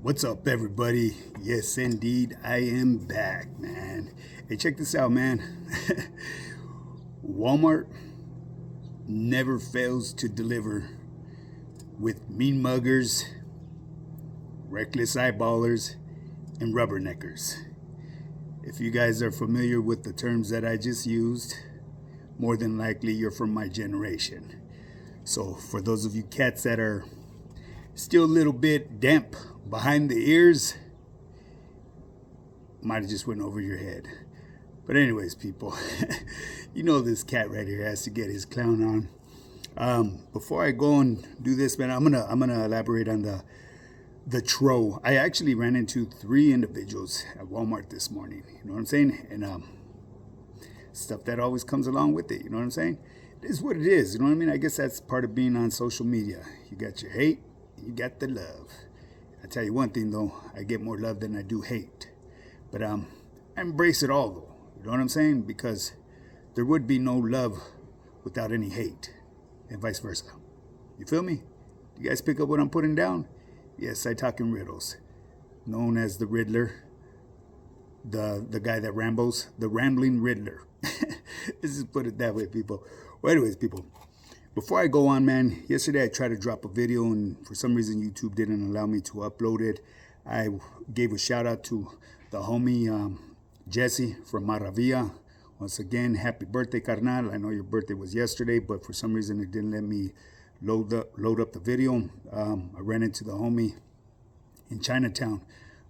What's up, everybody? Yes, indeed, I am back, man. Hey, check this out, man. Walmart never fails to deliver with mean muggers, reckless eyeballers, and rubberneckers. If you guys are familiar with the terms that I just used, more than likely you're from my generation. So for those of you cats that are still a little bit damp behind the ears, might have just went over your head. But anyways, people, you know this cat right here has to get his clown on. Before I go and do this, man, I'm gonna elaborate on the Trow. I actually ran into 3 individuals at Walmart this morning. You know what I'm saying? And stuff that always comes along with it. You know what I'm saying? It is what it is. You know what I mean? I guess that's part of being on social media. You got your hate, you got the love. I tell you one thing though, I get more love than I do hate. But I embrace it all though. You know what I'm saying? Because there would be no love without any hate, and vice versa. You feel me? You guys pick up what I'm putting down? Yes, I talk in riddles. Known as the Riddler, the guy that rambles, the rambling Riddler. Let's just put it that way, people. Well, anyways, people, before I go on, man, yesterday I tried to drop a video and for some reason YouTube didn't allow me to upload it. I gave a shout out to the homie Jesse from Maravilla. Once again, happy birthday, carnal. I know your birthday was yesterday, but for some reason it didn't let me load up the video. I ran into the homie in Chinatown.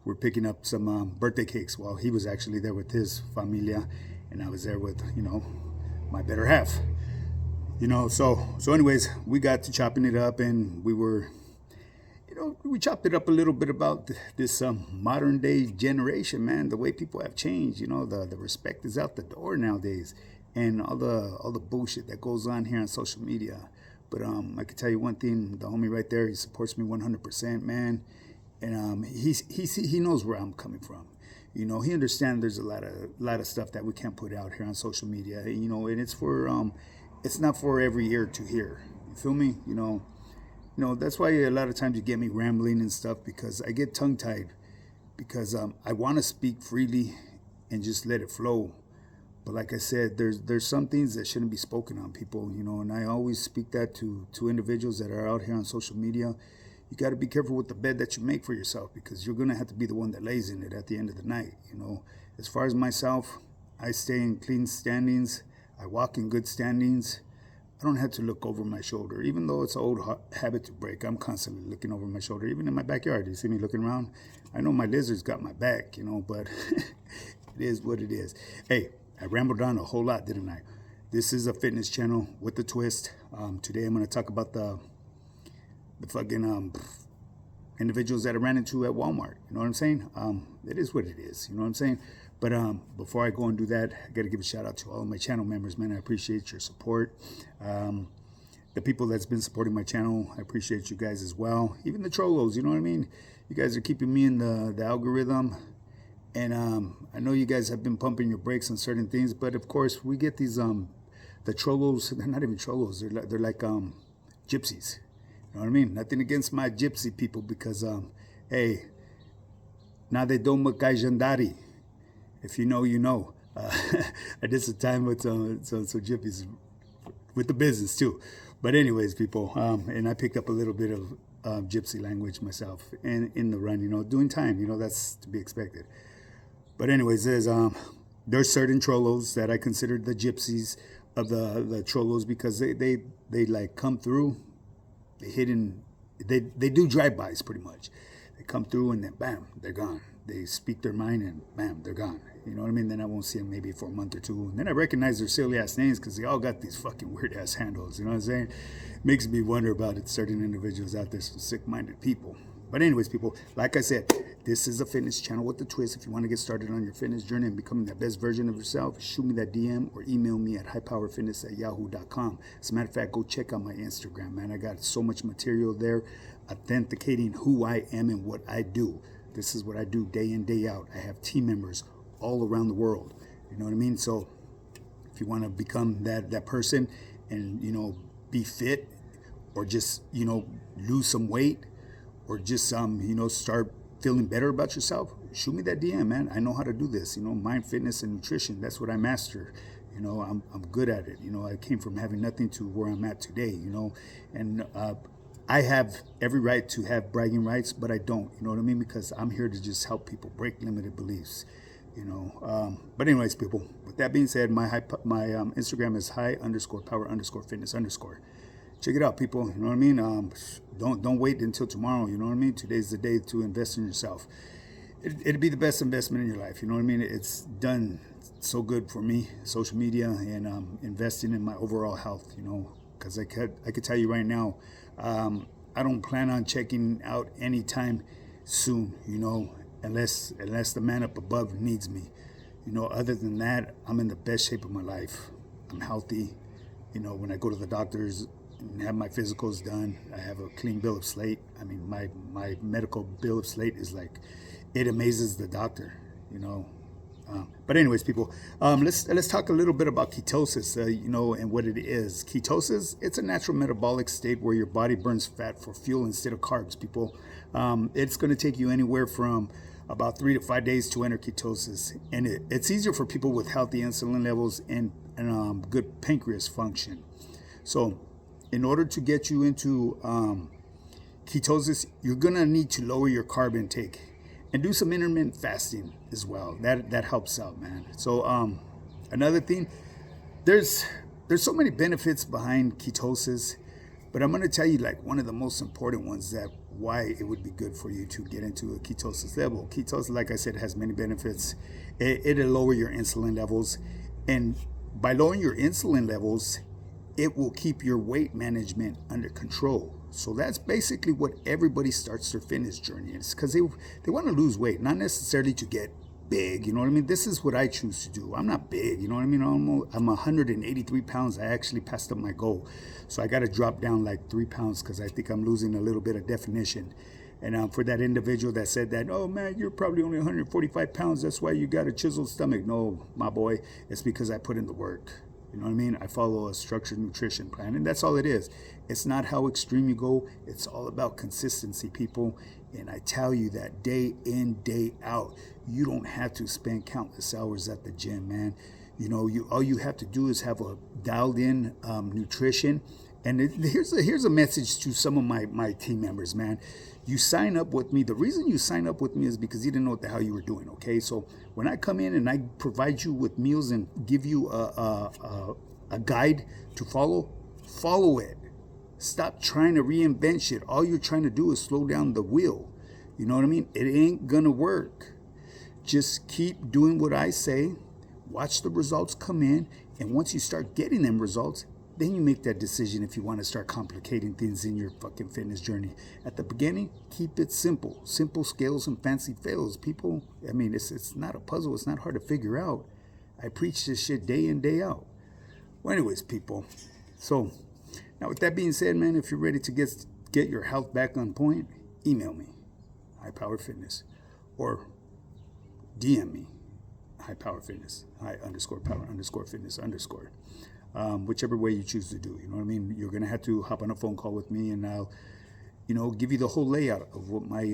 We're picking up some birthday cakes while he was actually there with his familia, and I was there with, my better half. So anyways, we got to chopping it up, and we were, we chopped it up a little bit about this modern day generation, man. The way people have changed, the respect is out the door nowadays, and all the bullshit that goes on here on social media. But I can tell you one thing, the homie right there, he supports me 100%, man, and he knows where I'm coming from. He understands there's a lot of stuff that we can't put out here on social media, and it's for it's not for every ear to hear. You feel me? That's why a lot of times you get me rambling and stuff, because I get tongue-tied, because I want to speak freely and just let it flow. But like I said, there's some things that shouldn't be spoken on, people, and I always speak that to individuals that are out here on social media. You got to be careful with the bed that you make for yourself, because you're going to have to be the one that lays in it at the end of the night. As far as myself, I stay in clean standings. I walk in good standings. I don't have to look over my shoulder, even though it's an old habit to break. I'm constantly looking over my shoulder, even in my backyard. You see me looking around? I know my lizard's got my back, but it is what it is. Hey, I rambled on a whole lot, didn't I? This is a fitness channel with a twist. Today I'm going to talk about the fucking individuals that I ran into at Walmart. You know what I'm saying? It is what it is. You know what I'm saying? But before I go and do that, I got to give a shout out to all of my channel members, man. I appreciate your support. The people that's been supporting my channel, I appreciate you guys as well. Even the trollos, you know what I mean? You guys are keeping me in the algorithm. And I know you guys have been pumping your brakes on certain things, but of course we get these the trollos. They're not even trollos. They're like gypsies. You know what I mean? Nothing against my gypsy people, because hey, na de domo kajandari. If you know, you know. I did some time with some gypsies with the business too. But anyways, people, and I picked up a little bit of Gypsy language myself in the run, doing time. That's to be expected. But anyways, there's certain trollos that I consider the gypsies of the trollos, because they like come through, they do drive-bys pretty much. They come through and then bam, they're gone. They speak their mind and bam, they're gone. You know what I mean? Then I won't see them maybe for a month or two. And then I recognize their silly ass names, because they all got these fucking weird ass handles. You know what I'm saying? Makes me wonder about it. Certain individuals out there, some sick-minded people. But anyways, people, like I said, this is a fitness channel with a twist. If you want to get started on your fitness journey and becoming the best version of yourself, shoot me that DM or email me at highpowerfitness@yahoo.com. As a matter of fact, go check out my Instagram, man. I got so much material there authenticating who I am and what I do. This is what I do day in, day out. I have team members all around the world. You know what I mean? So if you want to become that person and, be fit, or just, lose some weight, or just, start feeling better about yourself, shoot me that DM, man. I know how to do this. Mind, fitness, and nutrition. That's what I master. I'm good at it. I came from having nothing to where I'm at today. And I have every right to have bragging rights, but I don't. You know what I mean? Because I'm here to just help people break limited beliefs. But anyways, people. With that being said, my Instagram is high_power_fitness_. Check it out, people. You know what I mean? Don't wait until tomorrow. You know what I mean? Today's the day to invest in yourself. It'd be the best investment in your life. You know what I mean? It's done so good for me, social media, and investing in my overall health. Because I could tell you right now, I don't plan on checking out anytime soon. Unless the man up above needs me. Other than that, I'm in the best shape of my life. I'm healthy. When I go to the doctors and have my physicals done, I have a clean bill of slate. I mean, my medical bill of slate is like, it amazes the doctor. But anyways, people, let's talk a little bit about ketosis, and what it is. Ketosis, it's a natural metabolic state where your body burns fat for fuel instead of carbs, people. It's going to take you anywhere from about 3 to 5 days to enter ketosis. And it's easier for people with healthy insulin levels and good pancreas function. So in order to get you into ketosis, you're going to need to lower your carb intake and do some intermittent fasting as well. That helps out, man. So another thing, there's so many benefits behind ketosis, but I'm going to tell you like one of the most important ones, that why it would be good for you to get into a ketosis level. Ketosis, like I said, has many benefits. It'll lower your insulin levels, and by lowering your insulin levels, it will keep your weight management under control. So that's basically what everybody starts their fitness journey. It's because they want to lose weight, not necessarily to get big. You know what I mean? This is what I choose to do. I'm not big. You know what I mean? I'm 183 pounds. I actually passed up my goal. So I got to drop down like 3 pounds because I think I'm losing a little bit of definition. And for that individual that said that, oh man, you're probably only 145 pounds. That's why you got a chiseled stomach. No, my boy, it's because I put in the work. You know what I mean? I follow a structured nutrition plan, and that's all it is. It's not how extreme you go. It's all about consistency, people. And I tell you that day in, day out, you don't have to spend countless hours at the gym, man. All you have to do is have a dialed in nutrition. And here's a message to some of my team members, man. You sign up with me. The reason you sign up with me is because you didn't know what the hell you were doing, okay? So when I come in and I provide you with meals and give you a guide to follow it. Stop trying to reinvent shit. All you're trying to do is slow down the wheel. You know what I mean? It ain't gonna work. Just keep doing what I say. Watch the results come in. And once you start getting them results, then you make that decision if you want to start complicating things in your fucking fitness journey. At the beginning, keep it simple. Simple scales and fancy fails. People, I mean, it's not a puzzle. It's not hard to figure out. I preach this shit day in, day out. Well, anyways, people. So, now with that being said, man, if you're ready to get your health back on point, email me, highpowerfitness, or DM me, highpowerfitness, high_power_fitness_. Whichever way you choose to do. You know what I mean? You're going to have to hop on a phone call with me, and I'll, give you the whole layout of what my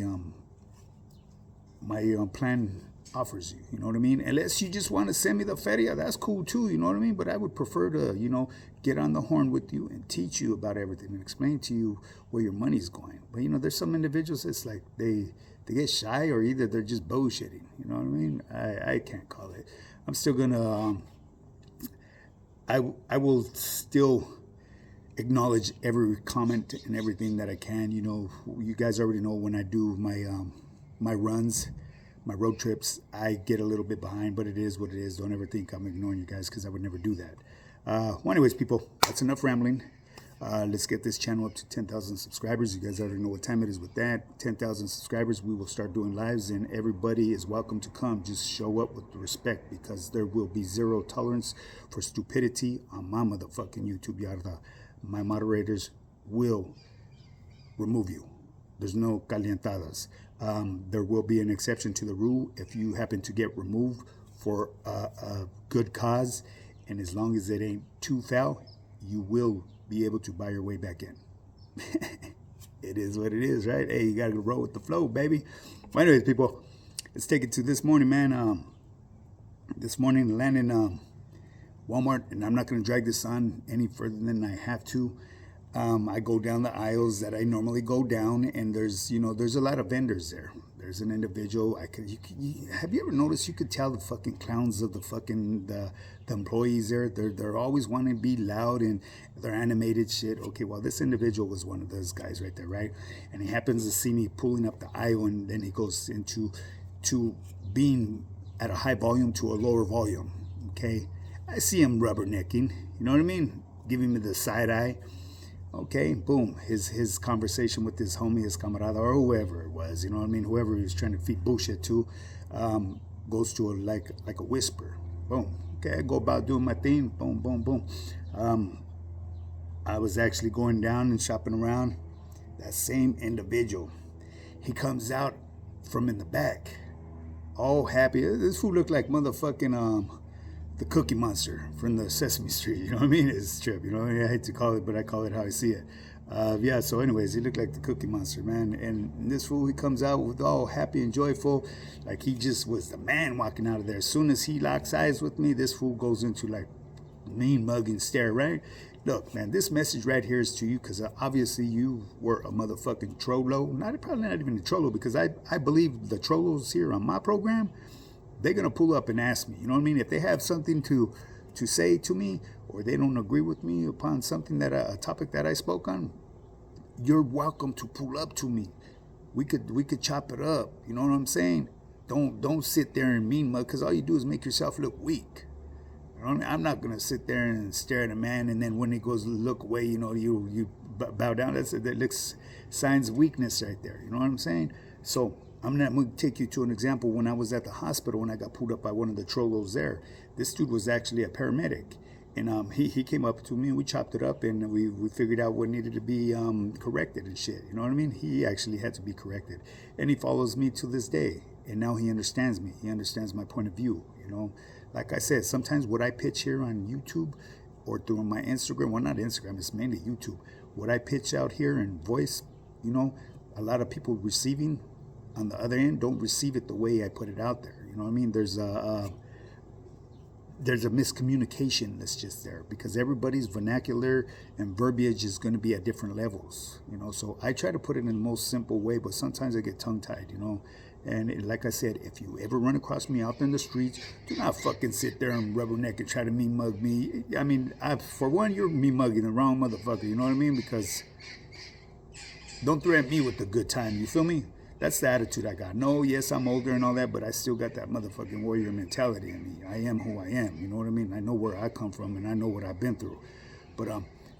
plan offers you. You know what I mean? Unless you just want to send me the feria, that's cool too. You know what I mean? But I would prefer to, get on the horn with you and teach you about everything and explain to you where your money's going. But, there's some individuals, it's like they get shy, or either they're just bullshitting. You know what I mean? I can't call it. I'm still going to... I will still acknowledge every comment and everything that I can. You guys already know when I do my runs, my road trips, I get a little bit behind, but it is what it is. Don't ever think I'm ignoring you guys, because I would never do that. Well, anyways, people, that's enough rambling. Let's get this channel up to 10,000 subscribers. You guys already know what time it is with that. 10,000 subscribers, we will start doing lives, and everybody is welcome to come. Just show up with respect, because there will be zero tolerance for stupidity on my motherfucking YouTube yarda. My moderators will remove you. There's no calientadas. There will be an exception to the rule if you happen to get removed for a good cause, and as long as it ain't too foul, you will be able to buy your way back in. it is what it is, right? Hey, you gotta roll with the flow, baby. Well, anyways, people, let's take it to this morning, man. This morning, landing Walmart, and I'm not gonna drag this on any further than I have to. I go down the aisles that I normally go down, and there's a lot of vendors there. There's an individual. Have you ever noticed? You could tell the fucking clowns of the employees there. They're always wanting to be loud and they're animated shit. Okay, well, this individual was one of those guys right there, right? And he happens to see me pulling up the aisle, and then he goes into being at a high volume to a lower volume. Okay, I see him rubbernecking. You know what I mean? Giving me the side eye. Okay, boom. His conversation with his homie, his camarada, or whoever it was, you know what I mean? Whoever he was trying to feed bullshit to, goes to like a whisper. Boom. Okay, I go about doing my thing. Boom, boom, boom. I was actually going down and shopping around. That same individual, he comes out from in the back, all happy. This fool looked like motherfucking the Cookie Monster from the Sesame Street, you know what I mean? It's a trip, you know. I hate to call it, but I call it how I see it. Yeah, so anyways, he looked like the Cookie Monster, man. And this fool, he comes out with all happy and joyful, like he just was the man walking out of there. As soon as he locks eyes with me, this fool goes into like mean mugging stare, right? Look, man, this message right here is to you because obviously you were a motherfucking trollo. Probably not even a trollo, because I believe the trollos here on my program, they're going to pull up and ask me, you know what I mean? If they have something to say to me, or they don't agree with me upon something a topic that I spoke on, you're welcome to pull up to me. We could chop it up. You know what I'm saying? Don't sit there and mean mug, because all you do is make yourself look weak. You know what I mean? I'm not going to sit there and stare at a man, and then when he goes to look away, you know, you bow down. That looks signs of weakness right there. You know what I'm saying? So I'm going to take you to an example. When I was at the hospital, when I got pulled up by one of the trollos there, this dude was actually a paramedic. And he came up to me, and we chopped it up, and we figured out what needed to be corrected and shit. You know what I mean? He actually had to be corrected. And he follows me to this day. And now he understands me. He understands my point of view, you know. Like I said, sometimes what I pitch here on YouTube or through my Instagram, well, not Instagram, it's mainly YouTube. What I pitch out here in voice, you know, a lot of people receiving on the other end don't receive it the way I put it out there. You know what I mean? There's a miscommunication that's just there, because everybody's vernacular and verbiage is going to be at different levels, you know. So I try to put it in the most simple way, but sometimes I get tongue-tied, you know. And like I said, if you ever run across me out in the streets, do not fucking sit there and rubberneck and try to mean mug me. I mean, for one, you're me mugging the wrong motherfucker, you know what I mean? Because don't threaten me with the good time, you feel me? That's the attitude I got. No, yes, I'm older and all that, but I still got that motherfucking warrior mentality in me. I am who I am, you know what I mean? I know where I come from, and I know what I've been through. But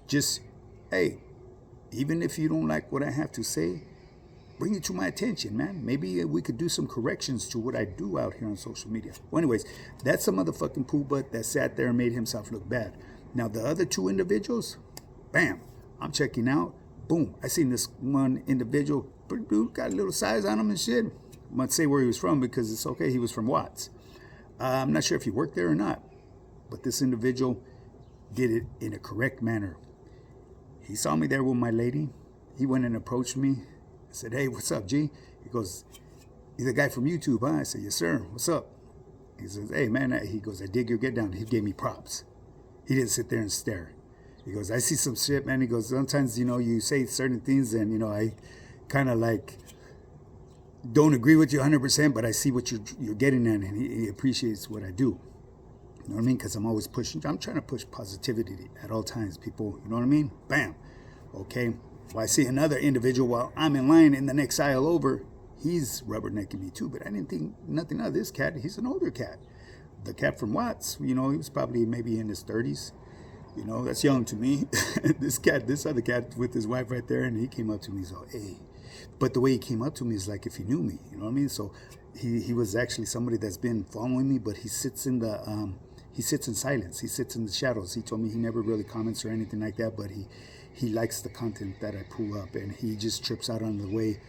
just, hey, even if you don't like what I have to say, bring it to my attention, man. Maybe we could do some corrections to what I do out here on social media. Well, anyways, that's a motherfucking poo butt that sat there and made himself look bad. Now, the other two individuals, bam, I'm checking out. Boom, I seen this one individual, pretty dude, got a little size on him and shit. I'm not say where he was from, because it's okay, he was from Watts. I'm not sure if he worked there or not, but this individual did it in a correct manner. He saw me there with my lady. He went and approached me. I said, hey, what's up, G? He goes, you the guy from YouTube, huh? I said, yes, sir. What's up? He says, hey, man. He goes, I dig your get down. He gave me props. He didn't sit there and stare. He goes, I see some shit, man. He goes, sometimes, you know, you say certain things and, you know, I kind of like don't agree with you 100%, but I see what you're getting at, and he appreciates what I do. You know what I mean? Because I'm always pushing. I'm trying to push positivity at all times, people. You know what I mean? Bam. Okay. Well, I see another individual while I'm in line in the next aisle over. He's rubbernecking me too, but I didn't think nothing of this cat. He's an older cat. The cat from Watts, you know, he was probably maybe in his 30s. You know, that's young to me. This other cat with his wife right there, and he came up to me, so, hey. But the way he came up to me is like if he knew me, you know what I mean? So he was actually somebody that's been following me, but he sits in silence. He sits in the shadows. He told me he never really comments or anything like that, but he likes the content that I pull up, and he just trips out on the way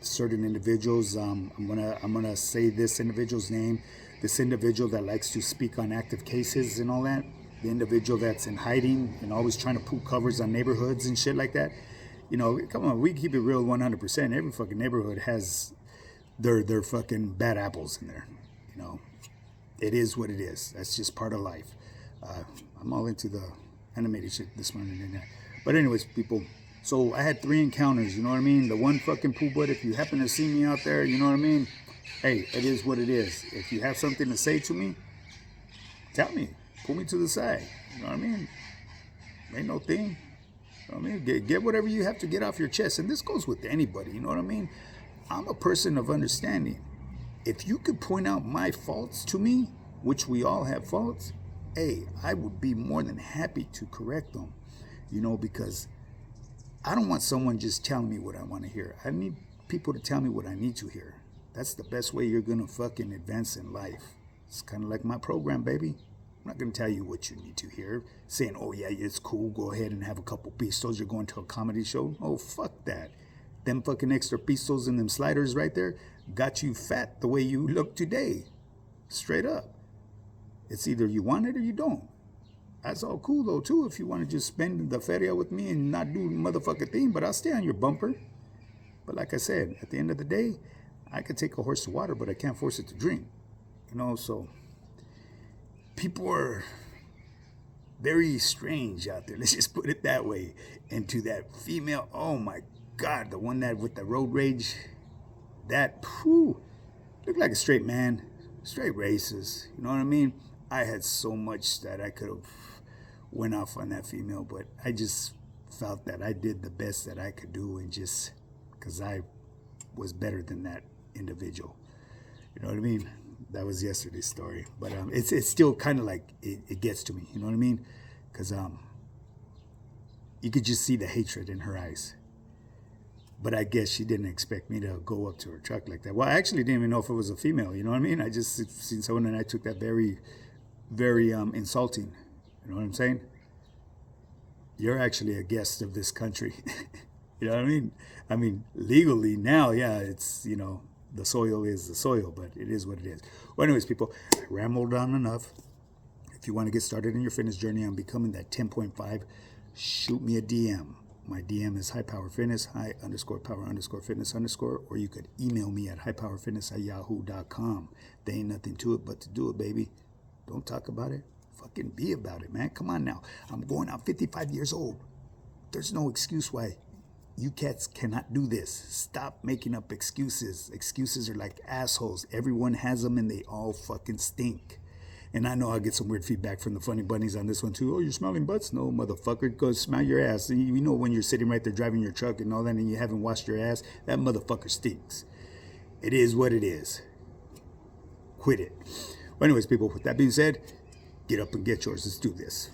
certain individuals. I'm gonna say this individual's name. This individual that likes to speak on active cases and all that. The individual that's in hiding and always trying to pull covers on neighborhoods and shit like that. You know, come on, we keep it real 100%. Every fucking neighborhood has their fucking bad apples in there. You know, it is what it is. That's just part of life. I'm all into the animated shit this morning. But anyways, people, so I had 3 encounters, you know what I mean? The one fucking poo butt, if you happen to see me out there, you know what I mean? Hey, it is what it is. If you have something to say to me, tell me. Pull me to the side. You know what I mean? Ain't no thing. You know what I mean? Get whatever you have to get off your chest. And this goes with anybody, you know what I mean? I'm a person of understanding. If you could point out my faults to me, which we all have faults, hey, I would be more than happy to correct them. You know, because I don't want someone just telling me what I want to hear. I need people to tell me what I need to hear. That's the best way you're going to fucking advance in life. It's kind of like my program, baby. I'm not going to tell you what you need to hear. Saying, oh, yeah, it's cool. Go ahead and have a couple pistos. You're going to a comedy show. Oh, fuck that. Them fucking extra pistos and them sliders right there got you fat the way you look today. Straight up. It's either you want it or you don't. That's all cool, though, too, if you want to just spend the feria with me and not do the motherfucking thing, but I'll stay on your bumper. But like I said, at the end of the day, I could take a horse to water, but I can't force it to drink. You know, so people are very strange out there. Let's just put it that way. And to that female, oh my God, the one that with the road rage, that, whew, looked like a straight man, straight racist. You know what I mean? I had so much that I could have went off on that female, but I just felt that I did the best that I could do, and just because I was better than that individual. You know what I mean? That was yesterday's story, but it's still kind of like it gets to me. You know what I mean? Because you could just see the hatred in her eyes. But I guess she didn't expect me to go up to her truck like that. Well, I actually didn't even know if it was a female. You know what I mean? I just seen someone, and I took that very, very insulting. You know what I'm saying? You're actually a guest of this country. You know what I mean? I mean, legally now, yeah, it's, you know, the soil is the soil, but it is what it is. Well, anyways, people, I rambled on enough. If you want to get started in your fitness journey on becoming that 10.5, shoot me a DM. My DM is highpowerfitness, high_power_fitness_, or you could email me at highpowerfitness@yahoo.com. There ain't nothing to it but to do it, baby. Don't talk about it. Fucking be about it, man. Come on now. I'm going out 55 years old. There's no excuse why you cats cannot do this. Stop making up excuses. Excuses are like assholes. Everyone has them and they all fucking stink. And I know I'll get some weird feedback from the funny bunnies on this one too. Oh, you're smelling butts? No, motherfucker. Go smell your ass. You know when you're sitting right there driving your truck and all that and you haven't washed your ass? That motherfucker stinks. It is what it is. Quit it. Well, anyways, people, with that being said, get up and get yours. Let's do this.